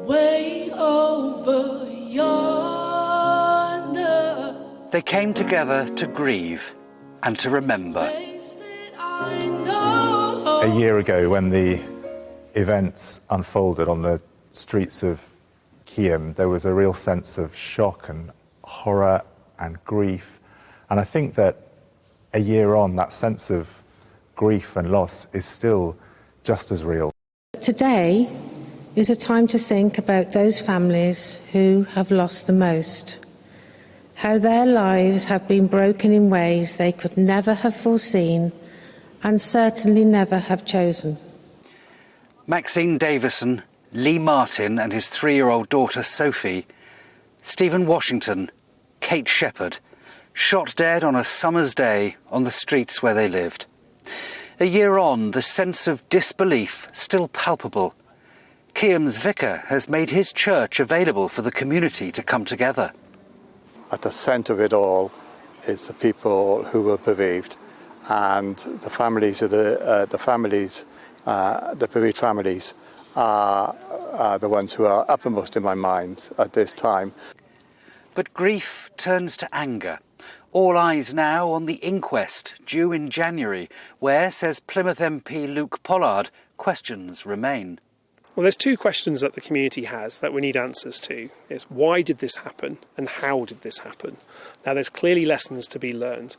way over yonder. They came together to grieve and to remember. A year ago, when the events unfolded on the streets of Keyham, there was a real sense of shock and horror and grief. And I think that a year on, that sense of grief and loss is still just as real. Today is a time to think about those families who have lost the most, how their lives have been broken in ways they could never have foreseen and certainly never have chosen. Maxine Davison, Lee Martin and his 3-year-old daughter Sophie, Stephen Washington, Kate Shepherd, shot dead on a summer's day on the streets where they lived. A year on, the sense of disbelief still palpable. Keyham's vicar has made his church available for the community to come together. At the centre of it all is the people who were bereaved, and the families of the bereaved families are the ones who are uppermost in my mind at this time. But grief turns to anger. All eyes now on the inquest due in January, where, says Plymouth MP Luke Pollard, questions remain. Well, there's two questions that the community has that we need answers to. Is why did this happen and how did this happen? Now, there's clearly lessons to be learned.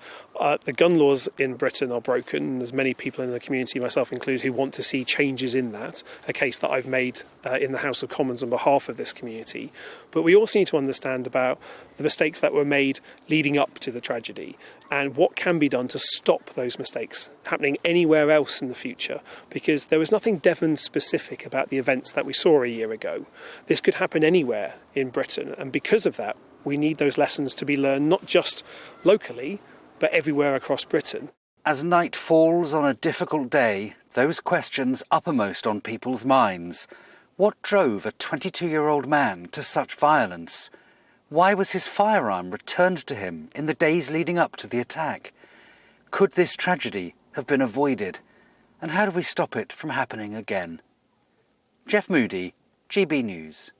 The gun laws in Britain are broken. There's many people in the community, myself included, who want to see changes in that, a case that I've made in the House of Commons on behalf of this community. But we also need to understand about the mistakes that were made leading up to the tragedy and what can be done to stop those mistakes happening anywhere else in the future, because there was nothing Devon specific about the events that we saw a year ago. This could happen anywhere in Britain, and because of that, we need those lessons to be learned not just locally, but everywhere across Britain. As night falls on a difficult day, those questions uppermost on people's minds. What drove a 22-year-old man to such violence? Why was his firearm returned to him in the days leading up to the attack? Could this tragedy have been avoided? And how do we stop it from happening again? Jeff Moody, GB News.